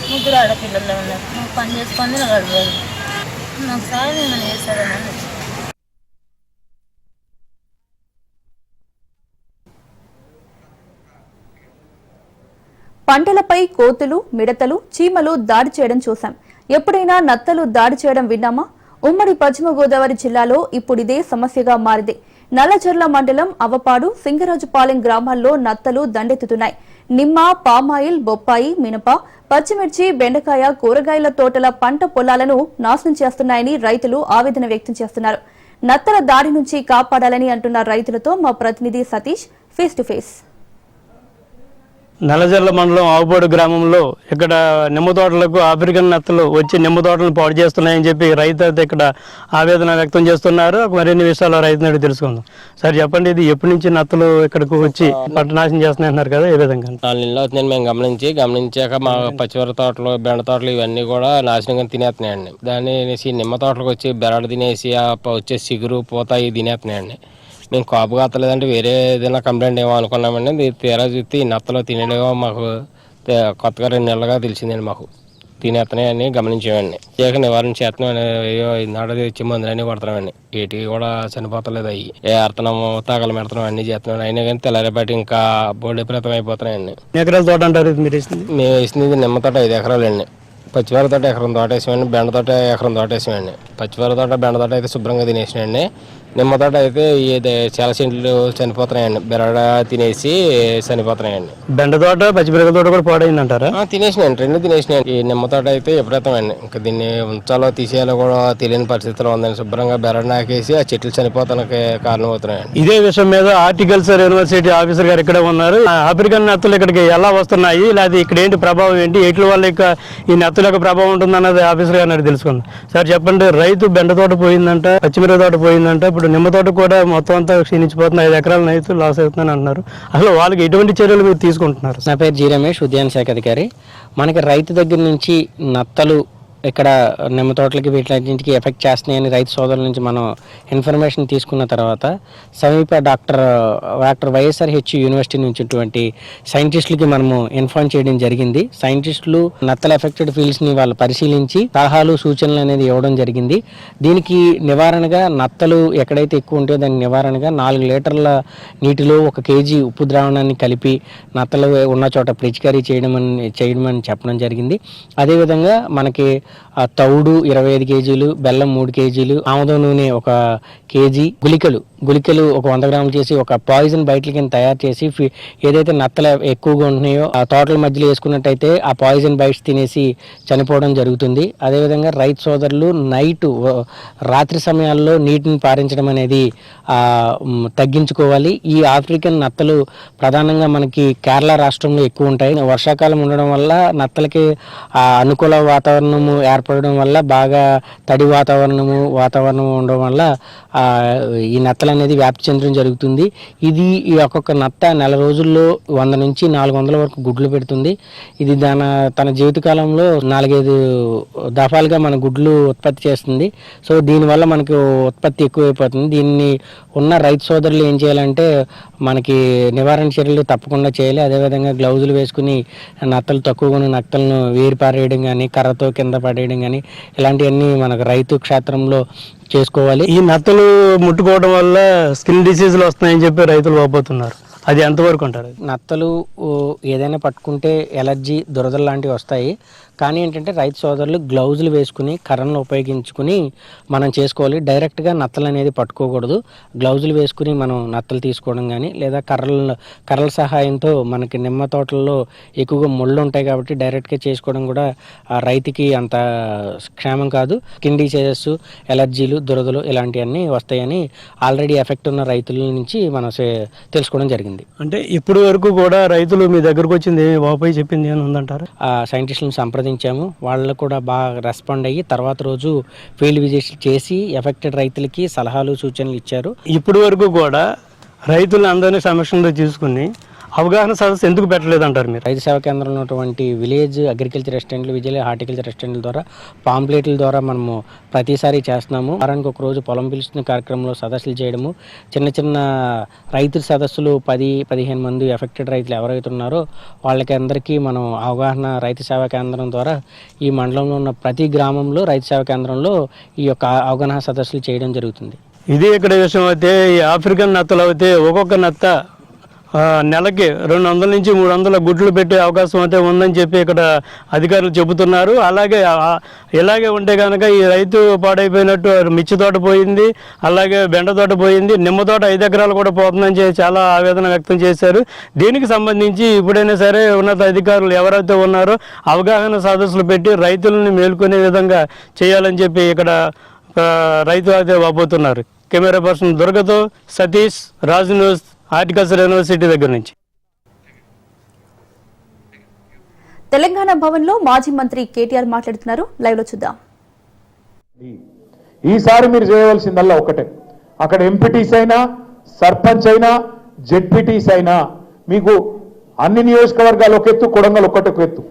3 ఆడపిల్లలు ఉన్నారు. మాకు పని చేసుకొని గడవదు. మాకు సాయం ఏమైనా చేస్తారని. పంటలపై కోతులు, మిడతలు, చీమలు దాడి చేయడం చూశాం. ఎప్పుడైనా నత్తలు దాడి చేయడం విన్నామా? ఉమ్మడి పశ్చిమ గోదావరి జిల్లాలో ఇప్పుడిదే సమస్యగా మారింది. నల్లజర్ల మండలం అవపాడు, సింగరాజుపాలెం గ్రామాల్లో నత్తలు దండెత్తుతున్నాయి. నిమ్మ, పామాయిల్, బొప్పాయి, మినప, పచ్చిమిర్చి, బెండకాయ, కూరగాయల తోటల పంట పొలాలను నాశనం చేస్తున్నాయని రైతులు ఆవేదన వ్యక్తం చేస్తున్నారు. నత్తల దాడి నుంచి కాపాడాలని అంటున్న రైతులతో మా ప్రతినిధి Satish face to face. Nallajerla మండలం ఆవుపాడు గ్రామంలో ఇక్కడ నిమ్మ తోటలకు ఆఫ్రికన్ నత్తలు వచ్చి నిమ్మ తోటలను పాడు చేస్తున్నాయని చెప్పి రైతు అయితే ఇక్కడ ఆవేదన వ్యక్తం చేస్తున్నారు. మరిన్ని విషయాలు రైతు తెలుసుకుందాం. సార్ చెప్పండి, ఇది ఎప్పటి నుంచి నత్తలు ఇక్కడికి వచ్చి పంట నాశనం చేస్తున్నాయి కదా, ఏ విధంగా? 4 నెలలు అవుతుందండి మేము గమనించాక మా పచ్చిమిర తోటలు, బెండ తోటలు ఇవన్నీ కూడా నాశనంగా తినేస్తున్నాయండి. దాన్ని నిమ్మ తోటలకు వచ్చి బెరడు తినేసి వచ్చే చిగురు పూత ఇవి తినేస్తున్నాయండి. మేము కాపు కాస్తలేదంటే వేరే ఏదైనా కంప్లైంట్ ఏమో అనుకున్నామండి. తీరా చూస్తే ఈ నత్తలో తినేదేమో మాకు కొత్తగా 2 నెలలుగా తెలిసిందండి. మాకు తినేస్తున్నాయని గమనించామండి. ఇక నివారణ చేస్తున్నాం. నాడు వచ్చి మందులన్నీ కొడుతున్నామండి. వీటికి కూడా చనిపోతలేదు. అవి ఏడుతున్నాము, తగల పెడుతున్నాం, అన్నీ చేస్తున్నాం. అయినా కానీ తెల్లారిపాటి ఇంకా బోర్డు ప్రతం అయిపోతున్నాయండి. ఎకరాల తోట అంటారు మీరు? మేము వేసింది నిమ్మ తోట 5 ఎకరాలండి. పచ్చిమిర తోట 1 ఎకరం తోట వేసామండి. బెండ తోట 1 ఎకరం తోట వేసామండి. పచ్చిమిర తోట, బెండ తోట అయితే శుభ్రంగా తినేసినాయండి. నిమ్మ తోట అయితే చాలా సెంట్లు చనిపోతున్నాయండి. బెరడ తినేసి చనిపోతున్నాయండి. బెండ తోట, పచ్చిమిరప తోట కూడా పాడైంది అంటారా? తినేసినాయండి, 2 తినేసినాయండి. ఈ నిమ్మ తోట అయితే ఎప్పుడైతామండి. ఇంకా దీన్ని ఉంచాలో తీసేయాలో కూడా తెలియని పరిస్థితిలో ఉందండి. శుభ్రంగా బెరడ నాకేసి ఆ చెట్లు చనిపోతానికి కారణం అవుతున్నాయండి. ఇదే విషయం మీద హార్టికల్చర్ యూనివర్సిటీ ఆఫీసర్ గారు ఇక్కడ ఉన్నారు. ఆఫ్రికన్ నత్తులు ఇక్కడికి ఎలా వస్తున్నాయి, లేదా ఇక్కడ ఏంటి ప్రభావం ఏంటి, ఎట్ల వల్ల ఈ నత్తుల యొక్క ప్రభావం ఉంటుంది అన్నది ఆఫీసర్ గారు తెలుసుకుందాం. సార్ చెప్పండి, రైతు బెండ తోట పోయిందంట, పచ్చిమిరప తోట పోయిందంట, ఇప్పుడు నిమ్మ తోట కూడా మొత్తం అంతా క్షీణించిపోతుంది. 5 ఎకరాల రైతు లాస్ అవుతుందని అంటున్నారు. అసలు వాళ్ళకి ఎటువంటి చర్యలు మీరు తీసుకుంటున్నారు? నా పేరు జి రమేష్, ఉద్యాన శాఖ అధికారి. మనకి రైతు దగ్గర నుంచి నత్తలు ఇక్కడ నిమ్మ తోటలకి వీటికి ఎఫెక్ట్ చేస్తున్నాయని రైతు సోదరుల నుంచి మనం ఇన్ఫర్మేషన్ తీసుకున్న తర్వాత సమీప డాక్టర్ వైఎస్ఆర్హెచ్ యూనివర్సిటీ నుంచి ఉన్నటువంటి సైంటిస్టులకి మనము ఇన్ఫార్మ్ చేయడం జరిగింది. సైంటిస్టులు నత్తల ఎఫెక్టెడ్ ఫీల్డ్స్ని వాళ్ళు పరిశీలించి సలహాలు, సూచనలు అనేది ఇవ్వడం జరిగింది. దీనికి నివారణగా నత్తలు ఎక్కడైతే ఎక్కువ ఉంటే దానికి నివారణగా 4 లీటర్ల నీటిలో 1 కేజీ ఉప్పు ద్రావణాన్ని కలిపి నత్తలు ఉన్న చోట పిచికారీ చేయడం చెప్పడం జరిగింది. అదేవిధంగా మనకి తౌడు 25 కేజీలు, బెల్లం 3 కేజీలు, ఆముదం నూనె 1 కేజీ, గుళికలు 100 గ్రాములు చేసి ఒక పాయిజన్ బయటల కింద తయారు చేసి ఏదైతే నత్తలు ఎక్కువగా ఉంటున్నాయో ఆ తోటల మధ్యలో వేసుకున్నట్టయితే ఆ పాయిజన్ బైట్స్ తినేసి చనిపోవడం జరుగుతుంది. అదేవిధంగా రైతు సోదరులు రాత్రి సమయాల్లో నీటిని పారించడం అనేది తగ్గించుకోవాలి. ఈ ఆఫ్రికన్ నత్తలు ప్రధానంగా మనకి కేరళ రాష్ట్రంలో ఎక్కువ ఉంటాయి. వర్షాకాలం ఉండడం వల్ల నత్తలకి అనుకూల వాతావరణము ఏర్పడడం వల్ల, బాగా తడి వాతావరణం ఉండడం వల్ల ఈ నత్తలు అనేది వ్యాప్తి చెందడం జరుగుతుంది. ఇది ఈ ఒక్కొక్క నత్త నెల రోజుల్లో 100 నుంచి 400 వరకు గుడ్లు పెడుతుంది. ఇది తన జీవితకాలంలో 4-5 దఫాలుగా మన గుడ్లు ఉత్పత్తి చేస్తుంది. సో దీనివల్ల మనకు ఉత్పత్తి ఎక్కువైపోతుంది. దీన్ని ఉన్న రైతు సోదరులు ఏం చేయాలంటే మనకి నివారణ చర్యలు తప్పకుండా చేయాలి. అదేవిధంగా గ్లౌజులు వేసుకుని నత్తలు తక్కువగా ఉన్న నత్తలను వేరు పారేయడం కానీ, కర్రతో కింద పడేయడం కానీ ఇలాంటివన్నీ మనకు రైతు క్షేత్రంలో చేసుకోవాలి. ఈ నత్తలు ముట్టుకోవడం వల్ల స్కిన్ డిసీజులు వస్తున్నాయని చెప్పి రైతులు వాపోతున్నారు. అది ఎంతవరకు అంటారు? నత్తలు ఏదైనా పట్టుకుంటే ఎలర్జీ, దురదలు లాంటివి వస్తాయి. కానీ ఏంటంటే రైతు సోదరులు గ్లౌజులు వేసుకుని కర్రలను ఉపయోగించుకుని మనం చేసుకోవాలి. డైరెక్ట్గా నత్తలు అనేది పట్టుకోకూడదు. గ్లౌజులు వేసుకుని మనం నత్తలు తీసుకోవడం కానీ, లేదా కర్రల సహాయంతో మనకి నిమ్మ తోటల్లో ఎక్కువగా ముళ్ళు ఉంటాయి కాబట్టి డైరెక్ట్గా చేసుకోవడం కూడా ఆ రైతుకి అంత క్షేమం కాదు. స్కిన్ డిసీజెస్, ఎలర్జీలు, దురదలు ఇలాంటివన్నీ వస్తాయని ఆల్రెడీ ఎఫెక్ట్ ఉన్న రైతుల నుంచి మనం తెలుసుకోవడం జరిగింది. అంటే ఇప్పటి వరకు కూడా రైతులు మీ దగ్గరకు వచ్చింది వాపై చెప్పింది ఏమైనా ఉందంటారు? సైంటిస్టులను సంప్రదించాము. వాళ్ళు కూడా బాగా రెస్పాండ్ అయ్యి తర్వాత రోజు ఫీల్డ్ విజిట్స్ చేసి ఎఫెక్టెడ్ రైతులకి సలహాలు, సూచనలు ఇచ్చారు. ఇప్పటి వరకు కూడా రైతులను అందరినీ సమక్షంలో తీసుకుని అవగాహన సదస్సు ఎందుకు పెట్టలేదంటారు మీరు? రైతు సేవా కేంద్రంలో ఉన్నటువంటి విలేజ్ అగ్రికల్చర్ అసిస్టెంట్లు, విలేజ్ హార్టికల్చర్ అసిస్టెంట్ల ద్వారా, పాంప్లెట్ల ద్వారా మనము ప్రతిసారి చేస్తున్నాము. వారానికి ఒక రోజు పొలం పిలుస్తున్న కార్యక్రమంలో సదస్సులు చేయడము, చిన్న చిన్న రైతుల సదస్సులు 10-15 మంది ఎఫెక్టెడ్ రైతులు ఎవరైతే ఉన్నారో వాళ్ళకి అందరికీ మనం అవగాహన రైతు సేవా కేంద్రం ద్వారా ఈ మండలంలో ఉన్న ప్రతి గ్రామంలో రైతు సేవా కేంద్రంలో ఈ యొక్క అవగాహన సదస్సులు చేయడం జరుగుతుంది. ఇది ఇక్కడ విషయం అయితే ఈ ఆఫ్రికన్ నత్తలు అయితే ఒక్కొక్క నత్త నెలకి 200 నుంచి 300 గుడ్లు పెట్టే అవకాశం అయితే ఉందని చెప్పి ఇక్కడ అధికారులు చెబుతున్నారు. అలాగే ఇలాగే ఉంటే కనుక ఈ రైతు పాడైపోయినట్టు మిర్చి తోట పోయింది, అలాగే బెండ తోట పోయింది, నిమ్మ తోట 5 ఎకరాలు కూడా పోతుందని చెప్పి చాలా ఆవేదన వ్యక్తం చేశారు. దీనికి సంబంధించి ఇప్పుడైనా సరే ఉన్నత అధికారులు ఎవరైతే ఉన్నారో అవగాహన సదస్సులు పెట్టి రైతులను మేల్కొనే విధంగా చేయాలని చెప్పి ఇక్కడ రైతు అయితే వాపోతున్నారు. కెమెరా పర్సన్ దుర్గతో సతీష్, రాజు న్యూస్, హార్టికల్చర్ యూనివర్సిటీ దగ్గర నుంచి. తెలంగాణ భవన్ లో మాజీ మంత్రి కేటీఆర్ మాట్లాడుతున్నారు. లైవ్ లో చూద్దాం. ఈసారి మీరు చేయవలసిందల్లా ఒకటే, అక్కడ ఎంపీటీస్ అయినా, సర్పంచ్ అయినా, జెడ్పీటీస్ అయినా మీకు అన్ని నియోజకవర్గాలు ఒక ఎత్తు, కొడంగల్ ఒక్కటి ఎత్తు.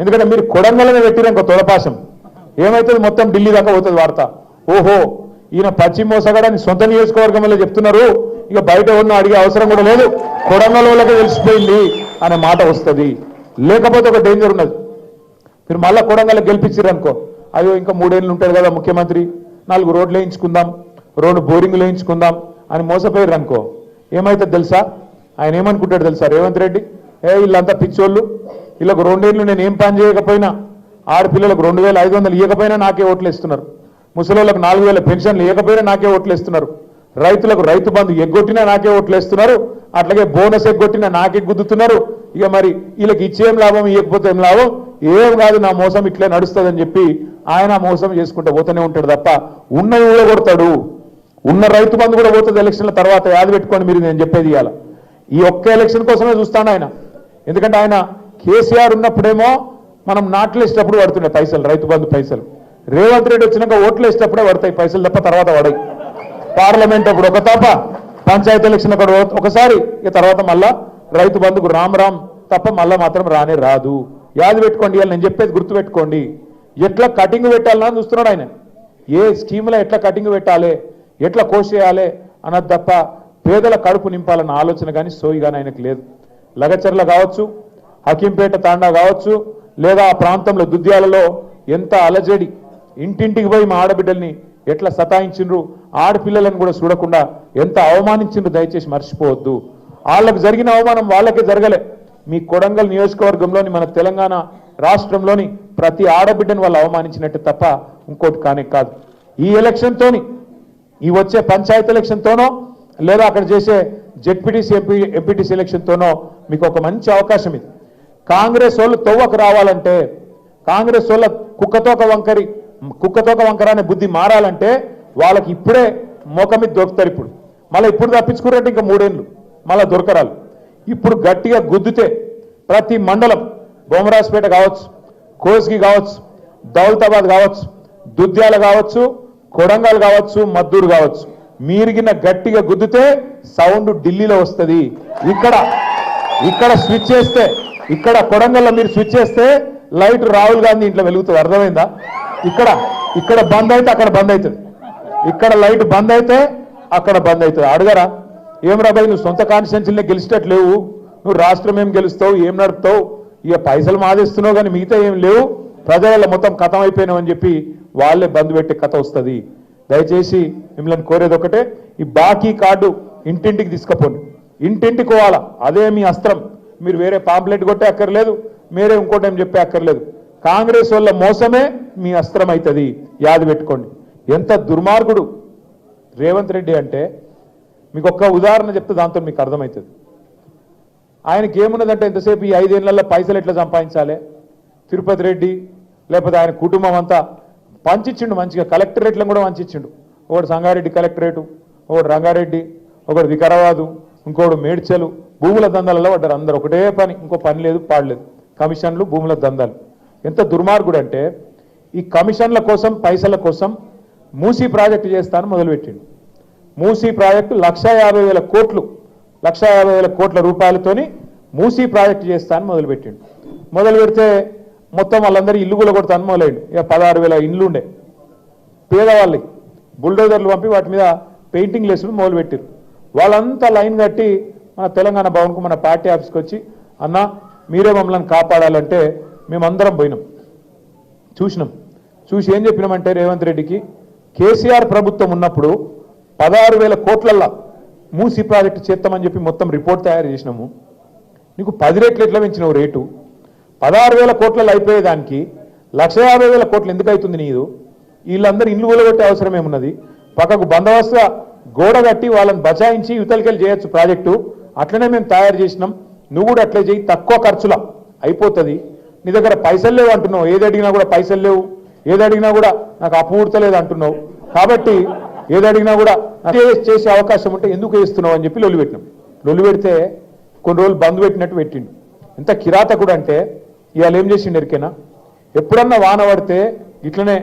ఎందుకంటే మీరు కొడంగల్ని పెట్టినాక తొలపాశం ఏమవుతుంది, మొత్తం ఢిల్లీ దాకా పోతుంది వార్త. ఓహో ఈయన పశ్చిమ మోసగాడని సొంత నియోజకవర్గంలో చెప్తున్నారు, ఇక బయట ఉన్న అడిగే అవసరం కూడా లేదు, కొడంగల్ వాళ్ళకే తెలిసిపోయింది అనే మాట వస్తుంది. లేకపోతే ఒక డేంజర్ ఉన్నది, మీరు మళ్ళీ కొడంగల్ గెలిపించారు అనుకో, అయ్యో ఇంకా 3 ఏళ్ళు ఉంటారు కదా ముఖ్యమంత్రి, 4 రోడ్లు వేయించుకుందాం, 2 బోరింగ్లు వేయించుకుందాం అని మోసపోయారు అనుకో, ఏమవుతుంది తెలుసా? ఆయన ఏమనుకుంటాడు తెలుసా రేవంత్ రెడ్డి? వీళ్ళంతా పిచ్చోళ్ళు, వీళ్ళకు 2 ఏళ్ళు నేను ఏం పని చేయకపోయినా, ఆడపిల్లలకు 2500 ఇవ్వకపోయినా నాకే ఓట్లు ఇస్తున్నారు, ముసలోళ్ళకు 4000 పెన్షన్లు ఇవ్వకపోయినా నాకే ఓట్లు ఇస్తున్నారు, రైతులకు రైతు బంధు ఎగ్గొట్టినా నాకే ఓట్లు వేస్తున్నారు, అట్లాగే బోనస్ ఎగ్గొట్టినా నాకే గుద్దుతున్నారు. ఇక మరి వీళ్ళకి ఇచ్చేం లాభం, ఇవ్వకపోతే ఏం లాభం, ఏం కాదు నా మోసం ఇట్లే నడుస్తుందని చెప్పి ఆయన మోసం చేసుకుంటూ పోతూనే ఉంటాడు తప్ప ఉన్నవి కూడా కొడతాడు. ఉన్న రైతు బంధు కూడా పోతుంది ఎలక్షన్ల తర్వాత. యాది పెట్టుకోండి మీరు, నేను చెప్పేది ఇవాళ ఈ ఒక్క ఎలక్షన్ కోసమే చూస్తాను ఆయన. ఎందుకంటే ఆయన కేసీఆర్ ఉన్నప్పుడేమో మనం నాట్లు వేసేటప్పుడు పడుతున్నాయి పైసలు, రైతు బంధు పైసలు. రేవంత్ రెడ్డి వచ్చినాక ఓట్లు వేసేటప్పుడే పడతాయి పైసలు తప్ప తర్వాత పడయి. పార్లమెంట్ అప్పుడు ఒక తప్ప, పంచాయతీ ఎలక్షన్ అక్కడ ఒకసారి, ఇక తర్వాత మళ్ళా రైతు బంధుకు రామ్ తప్ప మళ్ళా మాత్రం రానే రాదు. యాది పెట్టుకోండి, ఇవాళ నేను చెప్పేది గుర్తు పెట్టుకోండి. ఎట్లా కటింగ్ పెట్టాలని చూస్తున్నాడు ఆయన, ఏ స్కీమ్లో ఎట్లా కటింగ్ పెట్టాలి, ఎట్లా కోసేయాలి అన్నది తప్ప పేదల కడుపు నింపాలన్న ఆలోచన కానీ సోయి కానీ ఆయనకు లేదు. లగచర్ల కావచ్చు, హకీంపేట తాండా కావచ్చు, లేదా ఆ ప్రాంతంలో దుద్యాలలో ఎంత అలజడి, ఇంటింటికి పోయి మా ఆడబిడ్డల్ని ఎట్లా సతాయించిండ్రు, ఆడపిల్లలను కూడా చూడకుండా ఎంత అవమానించిండ్రు, దయచేసి మర్చిపోవద్దు. వాళ్ళకు జరిగిన అవమానం వాళ్ళకే జరగలే. మీ కొడంగల్ నియోజకవర్గంలోని, మన తెలంగాణ రాష్ట్రంలోని ప్రతి ఆడబిడ్డను వాళ్ళు అవమానించినట్టు తప్ప ఇంకోటి కానే కాదు. ఈ ఎలక్షన్తోని, ఈ వచ్చే పంచాయతీ ఎలక్షన్తోనో లేదా అక్కడ చేసే జెడ్పీటీసీ ఎంపీటీసీ ఎలక్షన్తోనో మీకు ఒక మంచి అవకాశం ఇది. కాంగ్రెస్ వాళ్ళు తవ్వకు రావాలంటే, కాంగ్రెస్ వాళ్ళ కుక్కతోక వంకర అనే బుద్ధి మారాలంటే వాళ్ళకి ఇప్పుడే మోక మీద దొరుకుతారు. ఇప్పుడు తప్పించుకున్నట్టు ఇంకా 3 ఏళ్ళు మళ్ళీ దొరకరాలు. ఇప్పుడు గట్టిగా గుద్దితే ప్రతి మండలం, బొమ్మరాజ్పేట కావచ్చు, కోస్గి కావచ్చు, దౌలతాబాద్ కావచ్చు, దుద్యాల కావచ్చు, కొడంగల్ కావచ్చు, మద్దూరు కావచ్చు, మీరిగిన గట్టిగా గుద్దితే సౌండ్ ఢిల్లీలో వస్తుంది. ఇక్కడ స్విచ్ చేస్తే, ఇక్కడ కొడంగల్లో మీరు స్విచ్ చేస్తే లైట్ రాహుల్ గాంధీ ఇంట్లో వెలుగుతుంది. అర్థమైందా? ఇక్కడ బంద్ అయితే అక్కడ బంద్ అవుతుంది, ఇక్కడ లైట్ బంద్ అయితే అక్కడ బంద్ అవుతుంది. అడగరా ఏం రాబాయి, నువ్వు సొంత కాన్స్టిట్యున్సీలనే గెలిచేటట్లేవు, నువ్వు రాష్ట్రం ఏం గెలుస్తావు, ఏం నడుపుతావు, ఇక పైసలు మాదేస్తున్నావు కానీ మిగతా ఏం లేవు, ప్రజల మొత్తం కథం అయిపోయినావు అని చెప్పి వాళ్ళే బంద్ పెట్టే కథ వస్తుంది. దయచేసి మిమ్మల్ని కోరేది ఒకటే, ఈ బాకీ కార్డు ఇంటింటికి తీసుకుపోండి. ఇంటింటికి పోవాలా, అదే మీ అస్త్రం. మీరు వేరే పాంప్లెట్ కొట్టే అక్కర్లేదు, మీరే ఇంకోటి ఏం చెప్పే అక్కర్లేదు. కాంగ్రెస్ వల్ల మోసమే మీ అస్త్రం అవుతుంది, యాది పెట్టుకోండి. ఎంత దుర్మార్గుడు రేవంత్ రెడ్డి అంటే మీకు ఒక్క ఉదాహరణ చెప్తే దాంతో మీకు అర్థమవుతుంది. ఆయనకి ఏమున్నదంటే ఎంతసేపు ఈ 5 ఏళ్లలో పైసలు ఎట్లా సంపాదించాలి, తిరుపతి రెడ్డి లేకపోతే ఆయన కుటుంబం అంతా పంచిచ్చిండు మంచిగా. కలెక్టరేట్లను కూడా పంచిచ్చిండు. ఒకటి సంగారెడ్డి కలెక్టరేటు, ఒకటి రంగారెడ్డి, ఒకటి వికారాబాదు, ఇంకోటి మేడ్చలు. భూముల దందాలలో పడ్డారు అందరు. ఒకటే పని, ఇంకో పని లేదు పాడలేదు, కమిషన్లు, భూముల దందాలు. ఎంత దుర్మార్గుడు అంటే ఈ కమిషన్ల కోసం పైసల కోసం మూసీ ప్రాజెక్టు చేస్తాను మొదలుపెట్టిండు. మూసీ ప్రాజెక్టు 1,50,000 కోట్లు, 1,50,000 కోట్ల రూపాయలతోని మూసీ ప్రాజెక్టు చేస్తాను మొదలుపెట్టిండు. మొదలు పెడితే మొత్తం వాళ్ళందరూ ఇల్లు కూడా కొడతాను మొదలైండు. ఇక 16,000 ఇండ్లు ఉండే పేదవాళ్ళకి బుల్డోజర్లు పంపి వాటి మీద పెయింటింగ్ లేసుడు మొదలుపెట్టారు. వాళ్ళంతా లైన్ కట్టి మన తెలంగాణ భవన్కు, మన పార్టీ ఆఫీస్కి వచ్చి, అన్న మీరే మమ్మల్ని కాపాడాలంటే మేమందరం పోయినాం, చూసినాం. చూసి ఏం చెప్పినామంటే రేవంత్ రెడ్డికి, కేసీఆర్ ప్రభుత్వం ఉన్నప్పుడు 16,000 కోట్లల్లా మూసీ ప్రాజెక్టు చేస్తామని చెప్పి మొత్తం రిపోర్ట్ తయారు చేసినాము. నీకు 10 రెట్లు ఎట్లా పెంచినావు రేటు? 16,000 కోట్లలో అయిపోయేదానికి 1,50,000 కోట్లు ఎందుకు అవుతుంది నీదు? వీళ్ళందరూ ఇల్లు కూలగొట్టే అవసరం ఏమున్నది? పక్కకు బందోబస్తుగా గోడ కట్టి వాళ్ళని బచాయించి యువతలకెళ్ళి చేయొచ్చు ప్రాజెక్టు. అట్లనే మేము తయారు చేసినాం, నువ్వు కూడా అట్లే చేయి, తక్కువ ఖర్చులా అయిపోతుంది. నీ దగ్గర పైసలు లేవు అంటున్నావు, ఏది అడిగినా కూడా పైసలు లేవు, ఏది అడిగినా కూడా నాకు అపూర్తలేదు అంటున్నావు. కాబట్టి ఏది అడిగినా కూడా చేసే అవకాశం ఉంటే ఎందుకు వేస్తున్నావు అని చెప్పి లొల్లి పెట్టినాం. లొల్లి పెడితే కొన్ని రోజులు బంద్ పెట్టినట్టు పెట్టిండు. ఎంత కిరాతకుడు అంటే ఇవాళ ఏం చేసిండు ఎరికేనా? ఎప్పుడన్నా వాన పడితే ఇట్లనే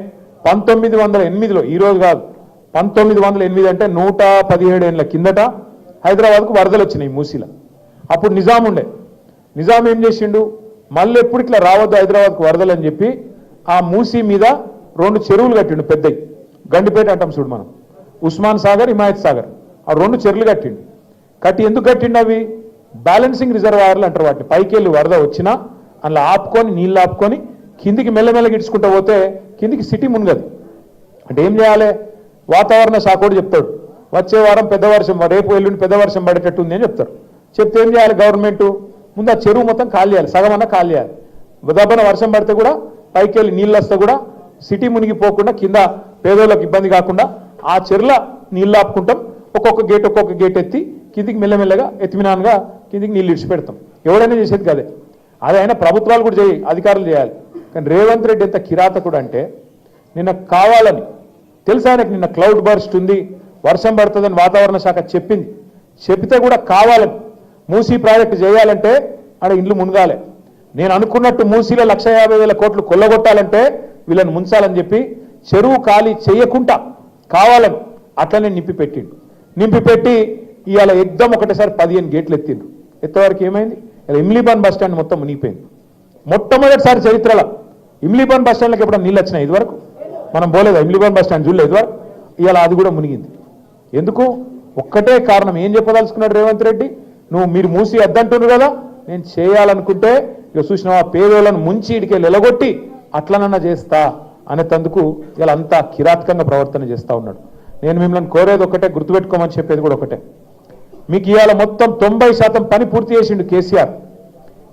1908లో, ఈరోజు కాదు 1908 అంటే 117 ఏళ్ళ కిందట హైదరాబాద్కు వరదలు వచ్చినాయి మూసీలో. అప్పుడు నిజాం ఉండే. నిజాం ఏం చేసిండు, మళ్ళీ ఎప్పుడు ఇట్లా రావద్దు హైదరాబాద్కు వరదలు అని చెప్పి ఆ మూసీ మీద 2 చెరువులు కట్టిండు పెద్దవి. గండిపేట అంటాం చూడు మనం, ఉస్మాన్ సాగర్, హిమాయత్ సాగర్, ఆ 2 చెరువులు కట్టిండు. కట్టి ఎందుకు కట్టిండు? అవి బ్యాలెన్సింగ్ రిజర్వాయర్లు అంటారు వాటిని. పైకి వెళ్ళి వరద వచ్చినా అందులో ఆపుకొని, నీళ్ళు ఆపుకొని కిందికి మెల్లమెల్లగా ఇడ్చుకుంటూ పోతే కిందికి సిటీ మునగదు. అంటే ఏం చేయాలి? వాతావరణ శాఖ కూడా చెప్తాడు, వచ్చే వారం పెద్ద వర్షం, రేపు ఎల్లుండి పెద్ద వర్షం పడేటట్టు ఉంది అని చెప్తారు. చెప్తే ఏం చేయాలి గవర్నమెంట్? ముందు ఆ చెరువు మొత్తం ఖాళీ చేయాలి, సగం అన్నా ఖాళీ చేయాలి. దబ్బన వర్షం పడితే కూడా పైకి వెళ్ళి నీళ్ళు వస్తే కూడా సిటీ మునిగిపోకుండా, కింద పేదోళ్ళకి ఇబ్బంది కాకుండా ఆ చెరువుల నీళ్ళు ఆపుకుంటాం. ఒక్కొక్క గేట్ ఎత్తి కిందికి మెల్లమెల్లగా ఎత్తిమినాన్గా కిందికి నీళ్ళు ఇడిచి పెడతాం. ఎవరైనా చేసేది కదే. అది అయినా ప్రభుత్వాలు కూడా అధికారులు చేయాలి. కానీ రేవంత్ రెడ్డి ఎంత కిరాతకుడు అంటే నిన్న కావాలని తెలుసు ఆయనకు, నిన్న క్లౌడ్ బర్స్ట్ ఉంది, వర్షం పడుతుందని వాతావరణ శాఖ చెప్పింది. చెప్తే కూడా కావాలని మూసీ ప్రాజెక్టు చేయాలంటే ఆడ ఇండ్లు మునగాలి. నేను అనుకున్నట్టు మూసీలో 1,50,000 కోట్లు కొల్లగొట్టాలంటే వీళ్ళని ముంచాలని చెప్పి చెరువు ఖాళీ చేయకుండా కావాలని అట్లనే నింపి పెట్టి ఇవాళ ఎగ్దం ఒకటేసారి 15 గేట్లు ఎత్తిండ్రు. ఎత్తవరకు ఏమైంది? ఇలా ఇమ్లీబాన్ బస్ స్టాండ్ మొత్తం మునిగిపోయింది. మొట్టమొదటిసారి చరిత్రలో ఇమ్లీబాన్ బస్ స్టాండ్లకు ఎప్పుడైనా నీళ్ళు వచ్చినాయి? ఇదివరకు మనం పోలేదా? ఇమ్లీబాన్ బస్ స్టాండ్ చూడలేదు ఇదివరకు. ఇవాళ అది కూడా మునిగింది. ఎందుకు? ఒక్కటే కారణం. ఏం చెప్పదలుచుకున్నాడు రేవంత్ రెడ్డి? మీరు మూసి వద్దంటున్నారు కదా, నేను చేయాలనుకుంటే ఇక చూసిన పేదోళ్ళను ముంచి ఇడికి ఎలగొట్టి అట్లనన్నా చేస్తా అనేందుకు ఇలా అంతా కిరాతకంగా ప్రవర్తన చేస్తూ ఉన్నాడు. నేను మిమ్మల్ని కోరేది ఒకటే, గుర్తుపెట్టుకోమని చెప్పేది కూడా ఒకటే. మీకు ఇవాళ మొత్తం 90% పని పూర్తి చేసిండు కేసీఆర్.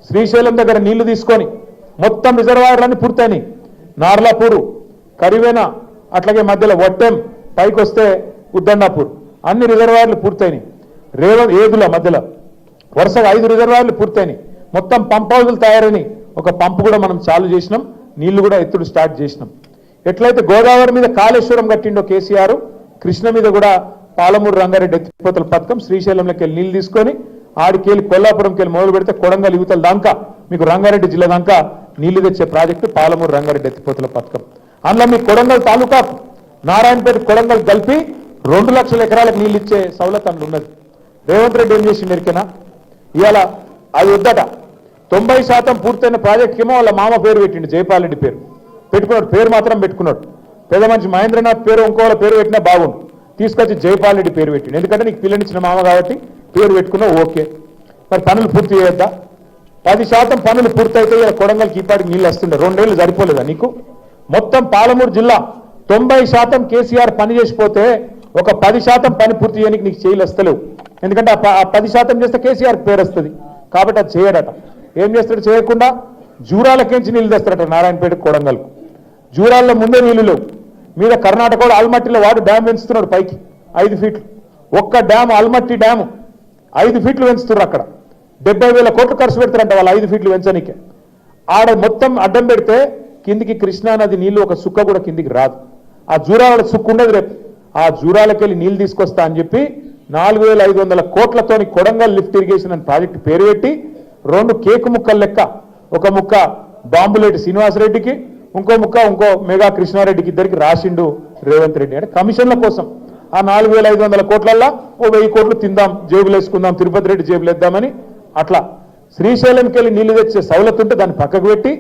శ్రీశైలం దగ్గర నీళ్లు తీసుకొని మొత్తం రిజర్వాయర్లన్నీ పూర్తయినాయి. నార్లాపూరు, కరివేన, అట్లాగే మధ్యలో వట్టెం, పైకి వస్తే ఉద్దండాపూర్, అన్ని రిజర్వాయర్లు పూర్తయినాయి. ఏదుల మధ్యలో వరుసగా 5 రిజర్వాయర్లు పూర్తయినాయి. మొత్తం పంప్ హౌజులు తయారైనాయి. ఒక పంపు కూడా మనం చాలు చేసినాం, నీళ్లు కూడా ఎత్తుడు స్టార్ట్ చేసినాం. ఎట్లయితే గోదావరి మీద కాళేశ్వరం కట్టిండో కేసీఆర్, కృష్ణ మీద కూడా పాలమూరు రంగారెడ్డి ఎత్తిపోతల పథకం, శ్రీశైలంలోకి వెళ్ళి నీళ్లు తీసుకొని ఆడికెళ్ళి కొల్లాపురంకి వెళ్ళి మొదలు పెడితే కొడంగల్ యువతల దాకా మీకు రంగారెడ్డి జిల్లా దాకా నీళ్లు తెచ్చే ప్రాజెక్టు పాలమూరు రంగారెడ్డి ఎత్తిపోతల పథకం. అందులో మీ కొడంగల్ తాలూకా నారాయణపేట కొడంగల్ కలిపి 2 లక్షల ఎకరాలకు నీళ్ళు ఇచ్చే సౌలత్ అందులో ఉన్నది. రేవంత్ రెడ్డి ఏం చేసిండు ఎరికేనా? ఇవాళ అది వద్దట. 90% పూర్తయిన ప్రాజెక్ట్కి ఏమో వాళ్ళ మామ పేరు పెట్టిండు, జైపాల్ రెడ్డి పేరు పెట్టుకున్నాడు. పేరు మాత్రం పెట్టుకున్నాడు. పెద్ద మనిషి మహేంద్రనాథ్ పేరు ఇంకోళ్ళ పేరు పెట్టినా బాగుండు. తీసుకొచ్చి జైపాల్ రెడ్డి పేరు పెట్టిండు. ఎందుకంటే నీకు పిల్లనిచ్చిన మామ కాబట్టి పేరు పెట్టుకున్నావు, ఓకే. మరి పనులు పూర్తి చేయొద్దా? 10% పనులు పూర్తయితే ఇలా కొడంగల్కి ఈపాటికి నీళ్ళు వస్తుండే. 2 ఏళ్ళు సరిపోలేదా నీకు? మొత్తం పాలమూరు జిల్లా 90% కేసీఆర్ పని చేసిపోతే ఒక 10% పని పూర్తి చేయడానికి నీకు చేయలు వస్తలేవు. ఎందుకంటే ఆ 10% చేస్తే కేసీఆర్ పేరు వస్తుంది కాబట్టి అది చేయడట. ఏం చేస్తాడు? చేయకుండా జూరాలకేంచి నీళ్ళు తెస్తాడట నారాయణపేట కొడంగల్కు. జూరాల్లో ముందే నీళ్లు లేవు. మీద కర్ణాటకలో ఆల్మట్టిలో వాడు డ్యామ్ పెంచుతున్నాడు పైకి 5 ఫీట్లు. ఒక్క డ్యామ్ ఆల్మట్టి డ్యాము 5 ఫీట్లు పెంచుతున్నారు. అక్కడ 70,000 కోట్లు ఖర్చు పెడతారంట వాళ్ళు 5 ఫీట్లు పెంచనికే. ఆడ మొత్తం అడ్డం పెడితే కిందికి కృష్ణానది నీళ్లు ఒక సుక్క కూడా కిందికి రాదు. ఆ జూరాల సుక్కు ఉండదు. రేపు ఆ జూరాలకెళ్ళి నీళ్లు తీసుకొస్తా అని చెప్పి 4,500 కోట్లతోని కొడంగల్ లిఫ్ట్ ఇరిగేషన్ అని ప్రాజెక్టు పేరు పెట్టి 2 కేకు ముక్కలు లెక్క, ఒక ముక్క బాంబులేటి శ్రీనివాసరెడ్డికి, ఇంకో ముక్క ఇంకో మెగా కృష్ణారెడ్డికి, ఇద్దరికి రాసిండు రేవంత్ రెడ్డి. అంటే కమిషన్ల కోసం ఆ 4,500 కోట్లల్లో 1000 కోట్లు తిందాం, జేబులు వేసుకుందాం, తిరుపతి రెడ్డి జేబులు వేద్దామని అట్లా శ్రీశైలంకి వెళ్ళి నీళ్లు తెచ్చే సౌలత్ ఉంటే దాన్ని పక్కకు పెట్టి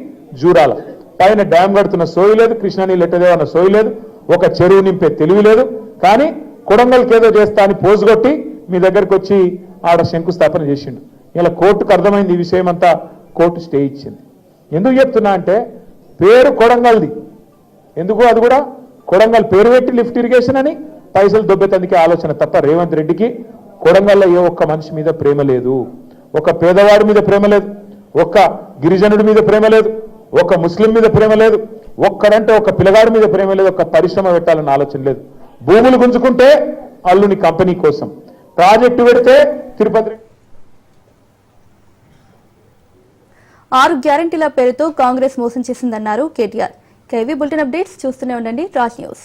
జూరాల పైన డ్యామ్ కడుతున్న సోయి లేదు, కృష్ణా నీళ్ళు ఎట్టదేవన్న సోయి లేదు, ఒక చెరువు నింపే తెలివి లేదు. కానీ కొడంగల్కి ఏదో చేస్తా అని పోజుగొట్టి మీ దగ్గరికి వచ్చి ఆడ శంకుస్థాపన చేసిండు. ఇలా కోర్టుకు అర్థమైంది ఈ విషయం అంతా, కోర్టు స్టే ఇచ్చింది. ఎందుకు చెప్తున్నా అంటే పేరు కొడంగల్ది, ఎందుకు అది కూడా కొడంగల్ పేరు పెట్టి లిఫ్ట్ ఇరిగేషన్ అని పైసలు దొబ్బెతందుకే ఆలోచన తప్ప రేవంత్ రెడ్డికి కొడంగల్లో ఏ ఒక్క మనిషి మీద ప్రేమ లేదు, ఒక పేదవాడి మీద ప్రేమ లేదు, ఒక్క గిరిజనుడి మీద ప్రేమ లేదు, ఒక ముస్లిం మీద ప్రేమ లేదు, ఒక్కడంటే ఒక పిల్లగాడి మీద ప్రేమ లేదు, ఒక పరిశ్రమ పెట్టాలన్న ఆలోచన లేదు. భూములు గుంజుకుంటే అల్లుని కంపెనీ కోసం, ప్రాజెక్టు పెడితే తిరుపతి. 6 గ్యారంటీల పేరుతో కాంగ్రెస్ మోసం చేసిందన్నారు కేటీఆర్. కేవీ బులెటిన్ అప్డేట్స్ చూస్తూనే ఉండండి రాజ్ న్యూస్.